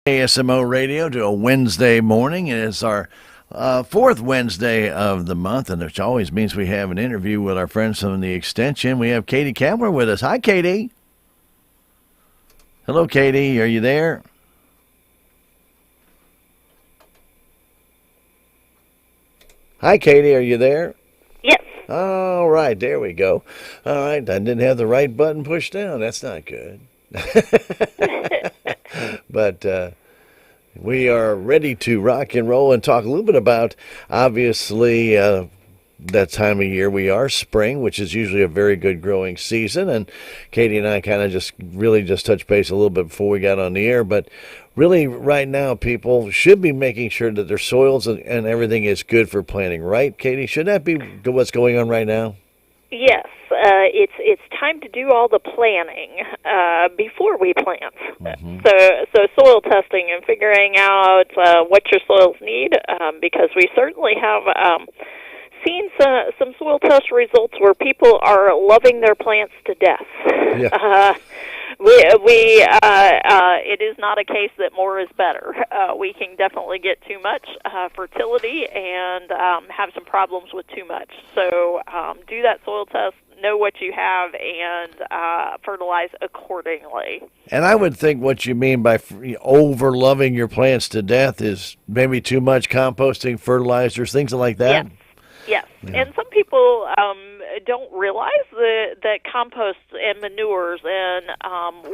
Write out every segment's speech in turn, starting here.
KSMO Radio to a Wednesday morning. It's our fourth Wednesday of the month, and which always means we have an interview with our friends from the Extension. We have Katie Kamler with us. Hi, Katie. Hello, Katie. Are you there? Hi, Katie. Are you there? Yes. All right. There we go. All right. I didn't have the right button pushed down. That's not good. But we are ready to rock and roll and talk a little bit about, obviously, that time of year we are, spring, which is usually a very good growing season. And Katie and I kind of just touched base a little bit before we got on the air. But really, right now, people should be making sure that their soils and everything is good for planting, right, Katie? Should that be what's going on right now? Yes. It's time to do all the planning before we plant. Mm-hmm. So soil testing and figuring out what your soils need, because we certainly have seen some soil test results where people are loving their plants to death. Yeah. It is not a case that more is better. We can definitely get too much fertility and have some problems with too much. So do that soil test, know what you have, and fertilize accordingly. And I would think what you mean by over loving your plants to death is maybe too much composting, fertilizers, things like that. Yes. Yeah. And some people don't realize that compost and manures and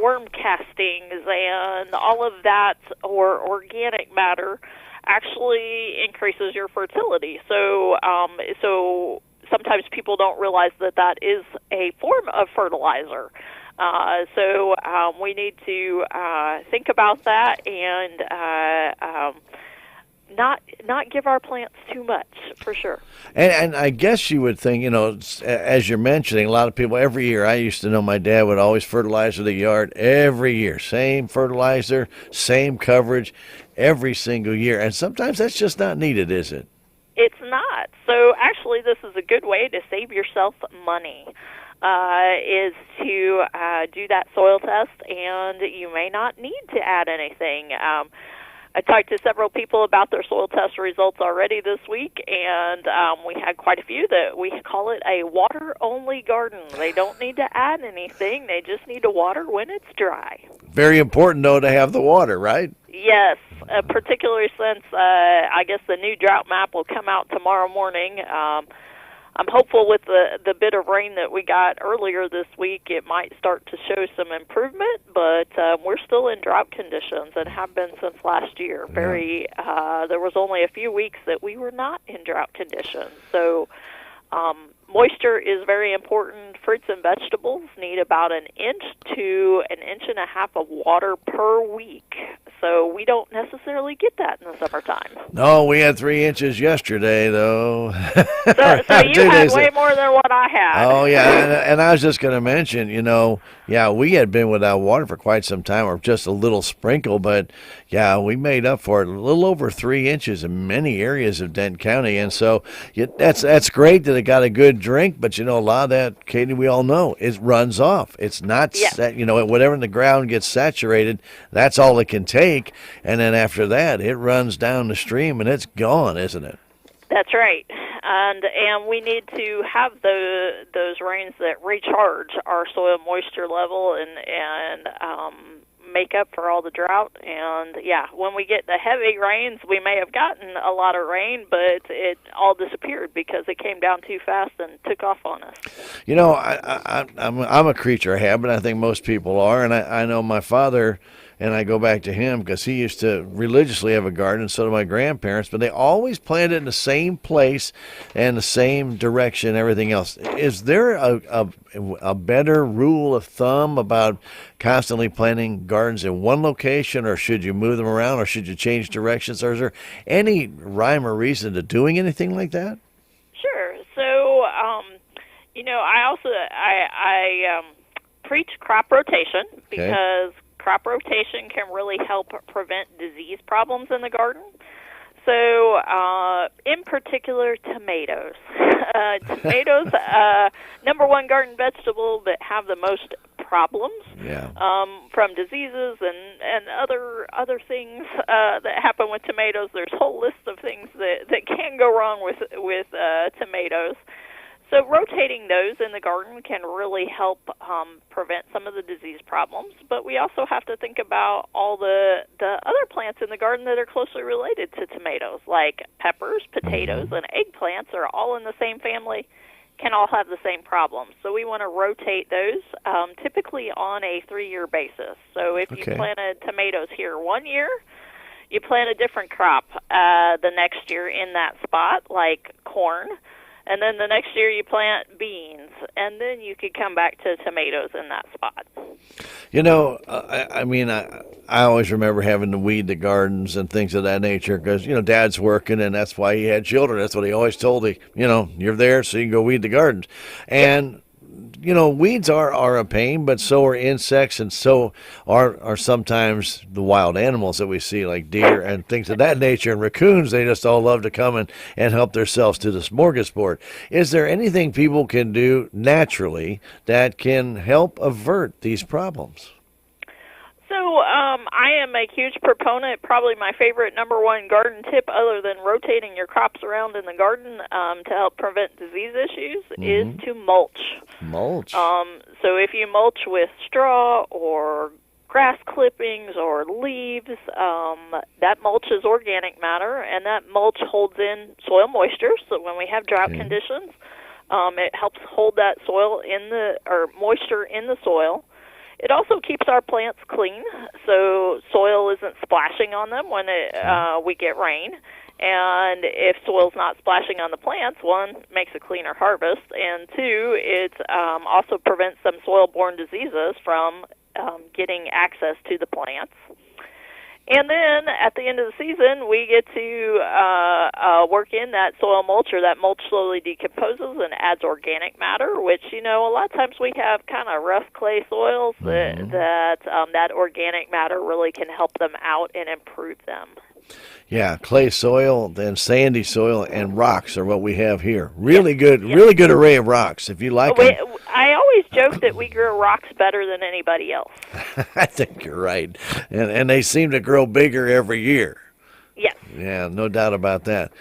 worm castings and all of that, or organic matter, actually increases your fertility. So sometimes people don't realize that is a form of fertilizer. So we need to think about that and not give our plants too much, for sure. And I guess you would think, as you're mentioning, a lot of people every year, I used to know my dad would always fertilize the yard every year. Same fertilizer, same coverage every single year. And sometimes that's just not needed, is it? It's not. So actually, this is a good way to save yourself money, is to do that soil test, and you may not need to add anything. I talked to several people about their soil test results already this week, and we had quite a few that we call it a water-only garden. They don't need to add anything. They just need to water when it's dry. Very important, though, to have the water, right? Yes, particularly since I guess the new drought map will come out tomorrow morning. I'm hopeful with the bit of rain that we got earlier this week, it might start to show some improvement, but we're still in drought conditions and have been since last year. There was only a few weeks that we were not in drought conditions. So moisture is very important. Fruits and vegetables need about 1 inch to 1.5 inches of water per week. So we don't necessarily get that in the summertime. No, we had 3 inches yesterday, though. So you had way more than what I had. Oh, yeah, and I was just going to mention, we had been without water for quite some time, or just a little sprinkle, but, yeah, we made up for it, a little over 3 inches in many areas of Denton County, and so that's great that it got a good drink, but, a lot of that, Katie, we all know, it runs off. It's not, whatever in the ground gets saturated, that's all it can take. And then after that, it runs down the stream and it's gone, isn't it? That's right, and we need to have those rains that recharge our soil moisture level and make up for all the drought. And when we get the heavy rains, we may have gotten a lot of rain, but it all disappeared because it came down too fast and took off on us. I'm a creature of habit. I think most people are, and I know my father. And I go back to him because he used to religiously have a garden, and so do my grandparents, but they always planted in the same place and the same direction, everything else. Is there a better rule of thumb about constantly planting gardens in one location, or should you move them around, or should you change directions, or is there any rhyme or reason to doing anything like that? Sure. So, I preach crop rotation because crop rotation can really help prevent disease problems in the garden. So, in particular, tomatoes. Tomatoes, number one garden vegetable that have the most problems Yeah. from diseases and other things that happen with tomatoes. There's a whole list of things that can go wrong with tomatoes. So rotating those in the garden can really help prevent some of the disease problems. But we also have to think about all the other plants in the garden that are closely related to tomatoes, like peppers, potatoes, and eggplants are all in the same family, can all have the same problems. So we want to rotate those typically on a 3-year basis. So if you planted tomatoes here 1 year, you plant a different crop the next year in that spot, like corn. And then the next year you plant beans, and then you could come back to tomatoes in that spot. You know, I always remember having to weed the gardens and things of that nature because, Dad's working, and that's why he had children. That's what he always told me, you're there so you can go weed the gardens. And weeds are a pain, but so are insects, and so are sometimes the wild animals that we see, like deer and things of that nature, and raccoons. They just all love to come and help themselves to the smorgasbord. Is there anything people can do naturally that can help avert these problems? So I am a huge proponent, probably my favorite number one garden tip other than rotating your crops around in the garden to help prevent disease issues is to mulch. Mulch. So if you mulch with straw or grass clippings or leaves, that mulch is organic matter, and that mulch holds in soil moisture, so when we have drought conditions, it helps hold that moisture in the soil. It also keeps our plants clean, so soil isn't splashing on them when we get rain. And if soil's not splashing on the plants, one, makes a cleaner harvest, and two, it also prevents some soil-borne diseases from getting access to the plants. And then at the end of the season, we get to work in that soil mulch, or that mulch slowly decomposes and adds organic matter, which, a lot of times we have kind of rough clay soils that organic matter really can help them out and improve them. Yeah, clay soil, then sandy soil, and rocks are what we have here. Really good array of rocks. If you like them. I always joke that we grow rocks better than anybody else. I think you're right. And they seem to grow bigger every year. Yes. Yeah, no doubt about that.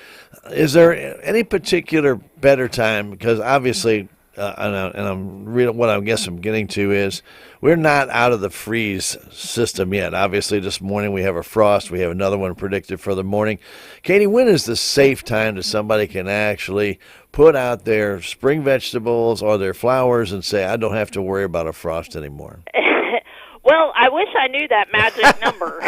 Is there any particular better time? Because obviously, what I guess I'm getting to is we're not out of the freeze system yet. Obviously, this morning we have a frost. We have another one predicted for the morning. Katie, when is the safe time that somebody can actually put out their spring vegetables or their flowers and say, I don't have to worry about a frost anymore? Well, I wish I knew that magic number.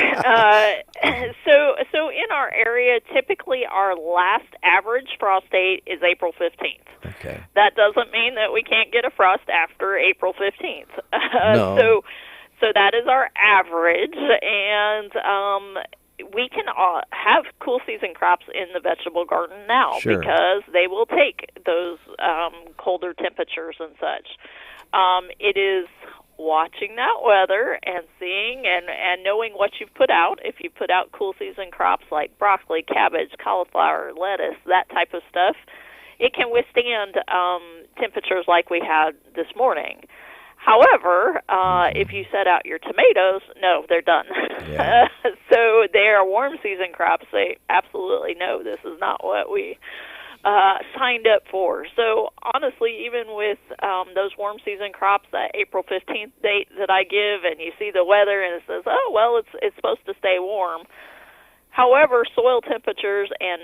So in our area, typically our last average frost date is April 15th. Okay. That doesn't mean that we can't get a frost after April 15th. No. So that is our average, and we can have cool season crops in the vegetable garden now because they will take those colder temperatures and such. It is watching that weather and seeing and knowing what you've put out. If you put out cool season crops like broccoli, cabbage, cauliflower, lettuce, that type of stuff, it can withstand temperatures like we had this morning. However, if you set out your tomatoes, no, they're done. Yeah. So they are warm season crops. They absolutely know this is not what we signed up for. So honestly, even with those warm season crops, that April 15th date that I give, and you see the weather and it says, oh, well, it's supposed to stay warm. However, soil temperatures and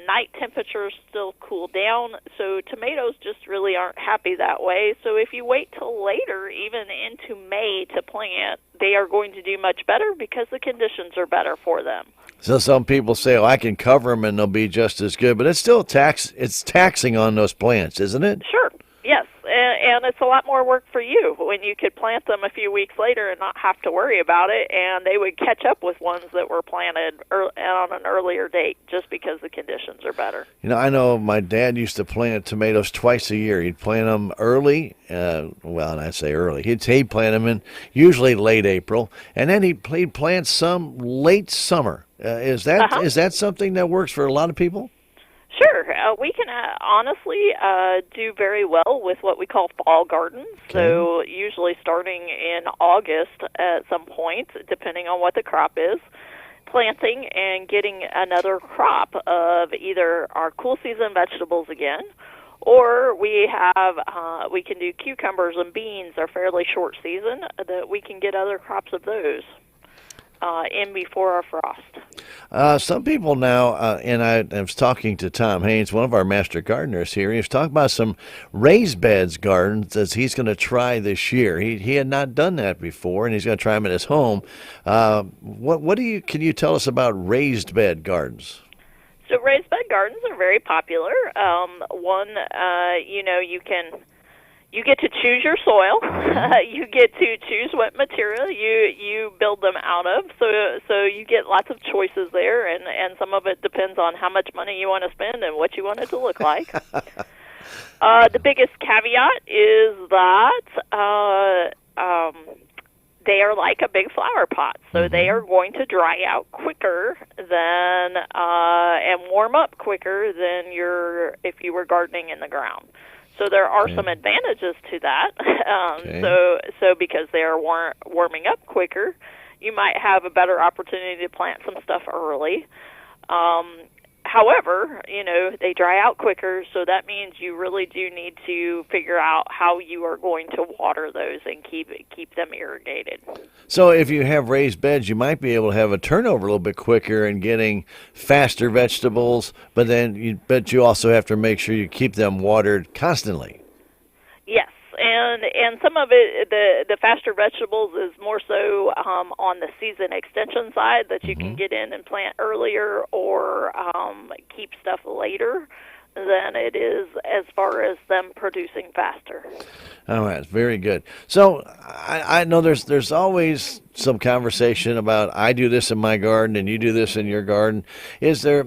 night temperatures still cool down, so tomatoes just really aren't happy that way. So if you wait till later, even into May, to plant, they are going to do much better because the conditions are better for them. So some people say, I can cover them and they'll be just as good, but it's still it's taxing on those plants, isn't it? Sure, yes, and it's a lot more work for you when you could plant them a few weeks later and not have to worry about it, and they would catch up with ones that were planted on an earlier date just because the conditions are better. I know my dad used to plant tomatoes twice a year. He'd plant them early, and I say early. He'd plant them in usually late April, and then he'd plant some late summer. Is that something that works for a lot of people? Sure. We can honestly do very well with what we call fall gardens. Okay. So, usually starting in August at some point, depending on what the crop is, planting and getting another crop of either our cool season vegetables again, or we can do cucumbers and beans are fairly short season that we can get other crops of those in before our frost. Some people now, and I was talking to Tom Haynes, one of our master gardeners here. He was talking about some raised beds gardens that he's going to try this year. He had not done that before, and he's going to try them at his home. Can you tell us about raised bed gardens? So raised bed gardens are very popular. You get to choose your soil. You get to choose what material you build them out of. So you get lots of choices there, and some of it depends on how much money you want to spend and what you want it to look like. The biggest caveat is that they are like a big flower pot, so they are going to dry out quicker than and warm up quicker than if you were gardening in the ground. So there are some advantages to that. So because they are warming up quicker, you might have a better opportunity to plant some stuff early. However, they dry out quicker, so that means you really do need to figure out how you are going to water those and keep them irrigated. So if you have raised beds, you might be able to have a turnover a little bit quicker and getting faster vegetables, but you also have to make sure you keep them watered constantly. Yes, and some of it, the faster vegetables is more so on the season extension side that you can get in and plant earlier or keep stuff later than it is as far as them producing faster. All right, very good. So I know there's always some conversation about I do this in my garden and you do this in your garden. Is there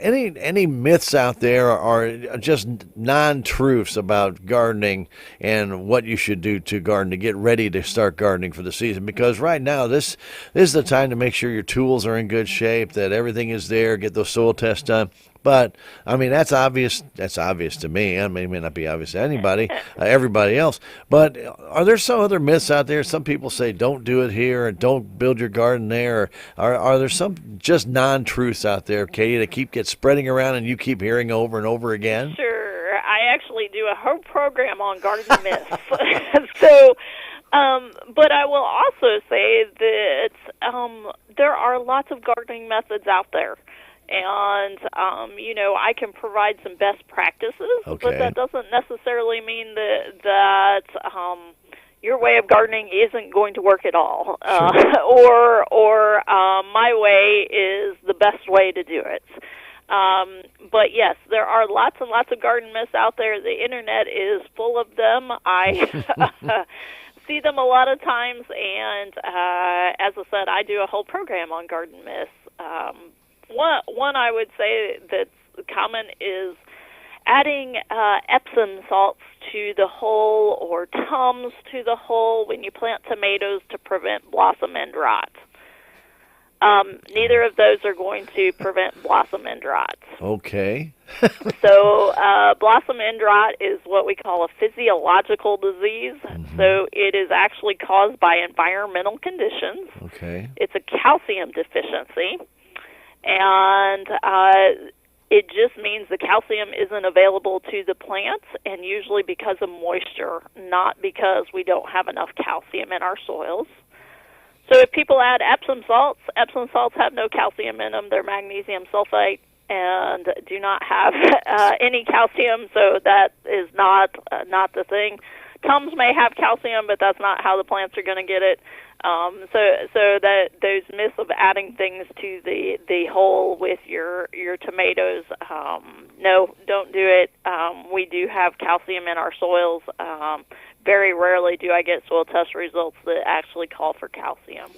any myths out there or just non-truths about gardening and what you should do to garden to get ready to start gardening for the season? Because right now this is the time to make sure your tools are in good shape, that everything is there, get those soil tests done. But I mean that's obvious. That's obvious to me. I mean, it may not be obvious to everybody else. But are there some other myths out there? Some people say don't do it here, or don't build your garden there. Are there some just non-truths out there, Katie, that get spreading around and you keep hearing over and over again? Sure, I actually do a whole program on garden myths. So. But I will also say that there are lots of gardening methods out there. And, I can provide some best practices, but that doesn't necessarily mean that your way of gardening isn't going to work at all. Sure. Or my way is the best way to do it. But yes, there are lots and lots of garden myths out there. The internet is full of them. I see them a lot of times, and as I said, I do a whole program on garden myths. One I would say that's common is adding Epsom salts to the hull or Tums to the hull when you plant tomatoes to prevent blossom end rot. Neither of those are going to prevent blossom end rot. Okay. So blossom end rot is what we call a physiological disease. So it is actually caused by environmental conditions. Okay. It's a calcium deficiency. And it just means the calcium isn't available to the plants, and usually because of moisture, not because we don't have enough calcium in our soils. So if people add Epsom salts have no calcium in them. They're magnesium sulfate and do not have any calcium, so that is not the thing. Tums may have calcium, but that's not how the plants are going to get it. So that those myths of adding things to the hole with your tomatoes, no, don't do it. We do have calcium in our soils. Very rarely do I get soil test results that actually call for calcium.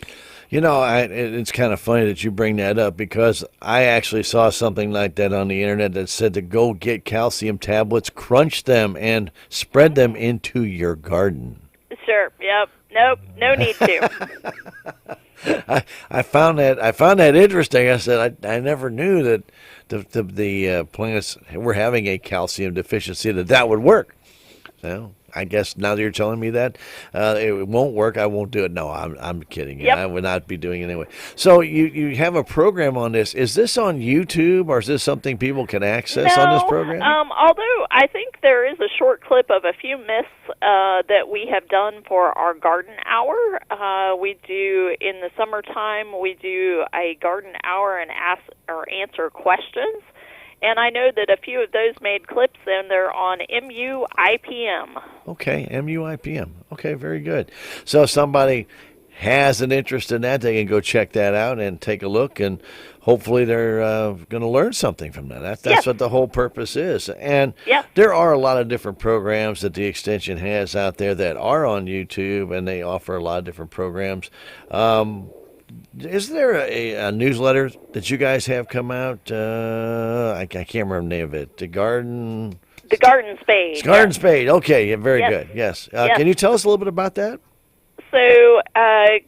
It's kind of funny that you bring that up because I actually saw something like that on the internet that said to go get calcium tablets, crunch them, and spread them into your garden. Sure, yep. Nope, no need to. I found that interesting. I said I never knew that the plants were having a calcium deficiency that would work. So I guess now that you're telling me that it won't work, I won't do it. No, I'm kidding. Yep. I would not be doing it anyway. So you have a program on this. Is this on YouTube or is this something people can access on this program? Although I think there is a short clip of a few myths that we have done for our garden hour. We do in the summertime. We do a garden hour and ask or answer questions. And I know that a few of those made clips, and they're on MUIPM. Okay, MUIPM. Okay, very good. So if somebody has an interest in that, they can go check that out and take a look, and hopefully they're going to learn something from that. That's Yes. what the whole purpose is. And Yep. there are a lot of different programs that the Extension has out there that are on YouTube, and they offer a lot of different programs. Is there a newsletter that you guys have come out? I can't remember the name of it. The Garden Spade. Garden Spade. Okay, yeah, very Yes. good. Yes. Yes. Can you tell us a little bit about that? So,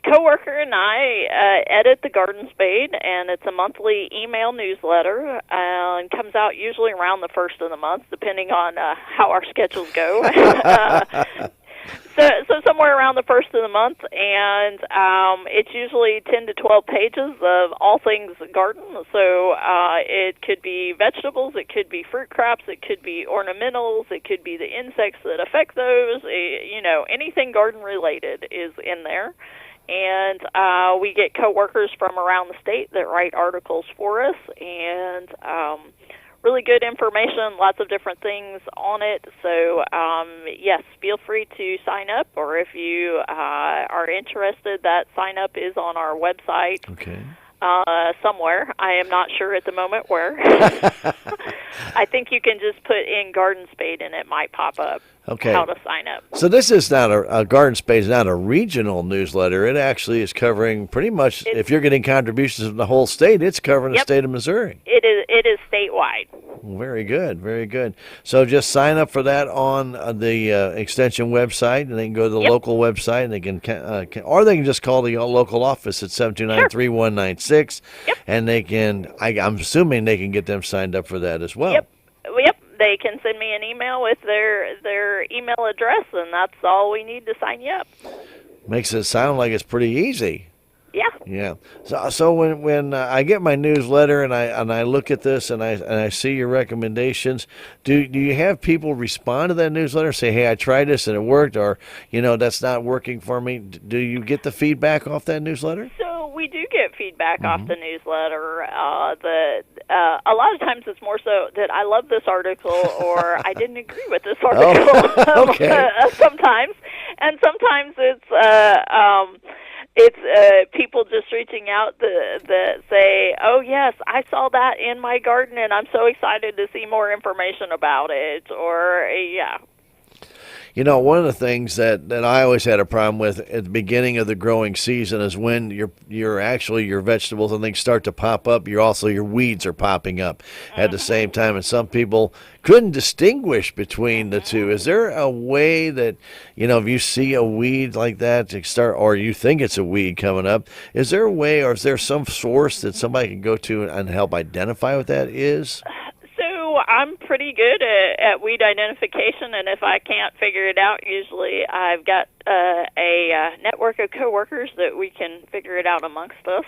coworker and I edit the Garden Spade, and it's a monthly email newsletter, and comes out usually around the first of the month, depending on how our schedules go. So somewhere around the first of the month, and it's usually 10 to 12 pages of all things garden. So it could be vegetables, it could be fruit crops, it could be ornamentals, it could be the insects that affect those. Anything garden related is in there. And we get coworkers from around the state that write articles for us, and really good information, lots of different things on it. So, yes, feel free to sign up, or if you are interested, that sign up is on our website. Okay. Somewhere. I am not sure at the moment where. I think you can just put in Garden Spade and it might pop up. Okay. How to sign up. So this is not a Garden Spade is not a regional newsletter. It actually is covering pretty much, if you're getting contributions from the whole state, it's covering the state of Missouri. It is statewide. Very good, very good. So just sign up for that on the Extension website, and they can go to the local website, and they can, or they can just call the local office at 729-3196, and they can. I'm assuming they can get them signed up for that as well. Yep. They can send me an email with their email address, and that's all we need to sign you up. Makes it sound like it's pretty easy. Yeah. Yeah. So when I get my newsletter and I look at this and I see your recommendations, do you have people respond to that newsletter and say, "Hey, I tried this and it worked," or that's not working for me? Do you get the feedback off that newsletter? So we do get feedback off the newsletter. A lot of times it's more so that I love this article or I didn't agree with this article. Okay. Sometimes, and sometimes it's people just reaching out that say, "Oh yes, I saw that in my garden, and I'm so excited to see more information about it." Or one of the things that I always had a problem with at the beginning of the growing season is when your vegetables and things start to pop up, your weeds are popping up at the same time, and some people couldn't distinguish between the two. Is there a way that, if you see a weed like that or you think it's a weed coming up, is there a way, or is there some source that somebody can go to and help identify what that is? So I'm pretty good at weed identification, and if I can't figure it out, usually I've got a network of coworkers that we can figure it out amongst us.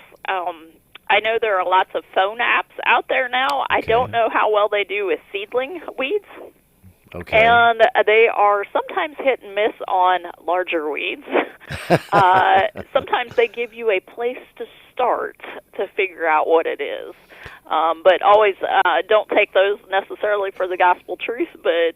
I know there are lots of phone apps out there now. I don't know how well they do with seedling weeds. Okay. And they are sometimes hit and miss on larger weeds. Sometimes they give you a place to start to figure out what it is. But always don't take those necessarily for the gospel truth, but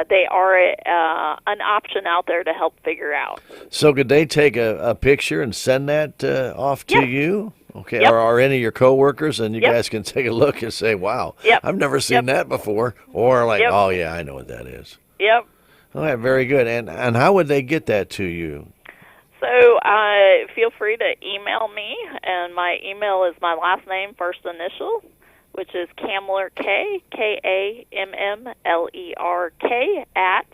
they are an option out there to help figure out. So could they take a picture and send that off to you? Okay, Yep. or any of your coworkers, and you guys can take a look and say, "Wow, I've never seen that before," or like, "Oh yeah, I know what that is." Yep. All right, very good. And how would they get that to you? So feel free to email me, and my email is my last name, first initial, which is Kammler, KAMMLERK @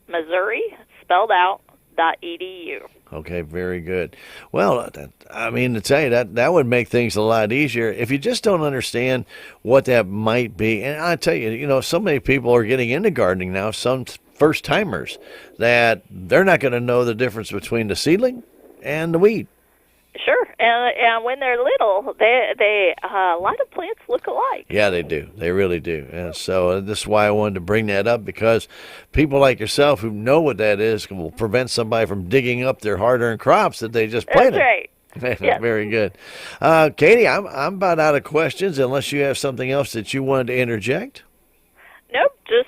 Missouri, spelled out, .edu. Okay, very good. Well, I mean, to tell you that would make things a lot easier if you just don't understand what that might be. And I tell you, so many people are getting into gardening now, some first timers, that they're not going to know the difference between the seedling and the weed. Sure, and when they're little, they a lot of plants look alike. Yeah, they do. They really do. And so this is why I wanted to bring that up, because people like yourself who know what that is will prevent somebody from digging up their hard-earned crops that they just planted. That's right. Yes. Very good. Katie, I'm about out of questions unless you have something else that you wanted to interject. Nope, just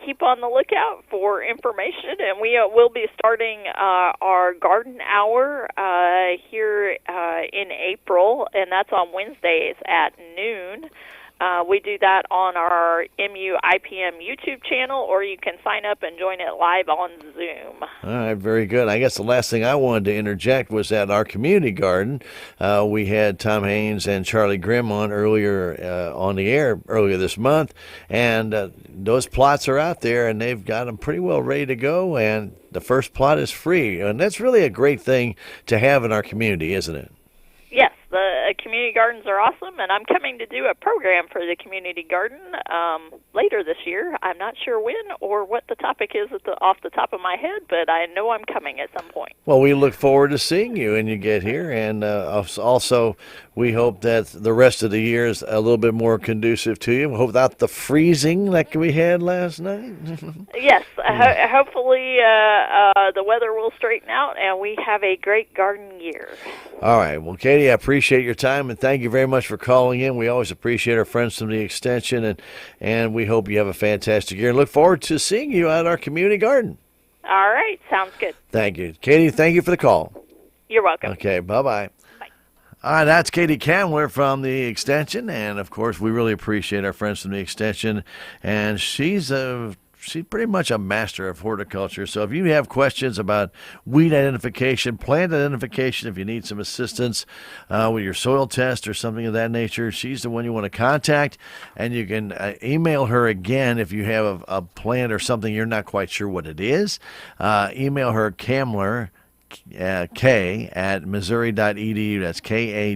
keep on the lookout for information, and we will be starting our garden hour here in April, and that's on Wednesdays at noon. We do that on our MU IPM YouTube channel, or you can sign up and join it live on Zoom. All right, very good. I guess the last thing I wanted to interject was at our community garden. We had Tom Haynes and Charlie Grimm on earlier on the air earlier this month, and those plots are out there, and they've got them pretty well ready to go, and the first plot is free. And that's really a great thing to have in our community, isn't it? Yes, the community gardens are awesome, and I'm coming to do a program for the community garden later this year. I'm not sure when or what the topic is off the top of my head, but I know I'm coming at some point. Well, we look forward to seeing you when you get here, and also we hope that the rest of the year is a little bit more conducive to you. We hope without the freezing like we had last night. Yes, hopefully the weather will straighten out, and we have a great garden year. All right. Well, Katie, I appreciate your time, and thank you very much for calling in. We always appreciate our friends from the Extension, and we hope you have a fantastic year. And look forward to seeing you at our community garden. All right. Sounds good. Thank you. Katie, thank you for the call. You're welcome. Okay, bye-bye. Bye. All right, that's Katie Kamler from the Extension, and, of course, we really appreciate our friends from the Extension, and she's pretty much a master of horticulture. So if you have questions about weed identification, plant identification, if you need some assistance with your soil test or something of that nature, she's the one you want to contact. And you can email her again if you have a plant or something you're not quite sure what it is. Email her Kamler, K at Missouri.edu. That's KAMMLERK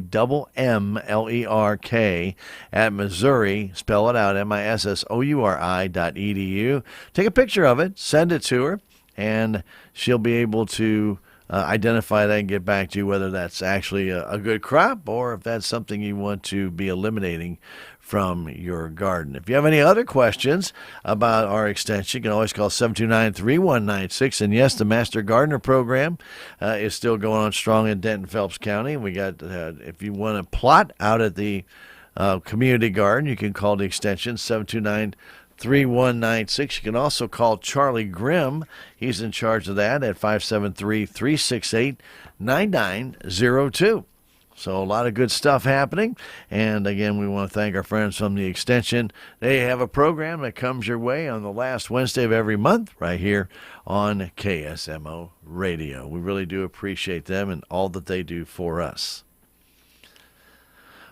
at Missouri. Spell it out, MISSOURI.edu. Take a picture of it, send it to her, and she'll be able to identify that and get back to you whether that's actually a good crop or if that's something you want to be eliminating from your garden. If you have any other questions about our extension, you can always call 729-3196. And yes, the Master Gardener program is still going on strong in Denton, Phelps County. We got, if you want to plot out at the community garden, you can call the extension 729-3196. You can also call Charlie Grimm. He's in charge of that at 573-368-9902. So a lot of good stuff happening. And again, we want to thank our friends from the Extension. They have a program that comes your way on the last Wednesday of every month right here on KSMO Radio. We really do appreciate them and all that they do for us.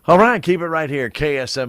All right, keep it right here, KSMO.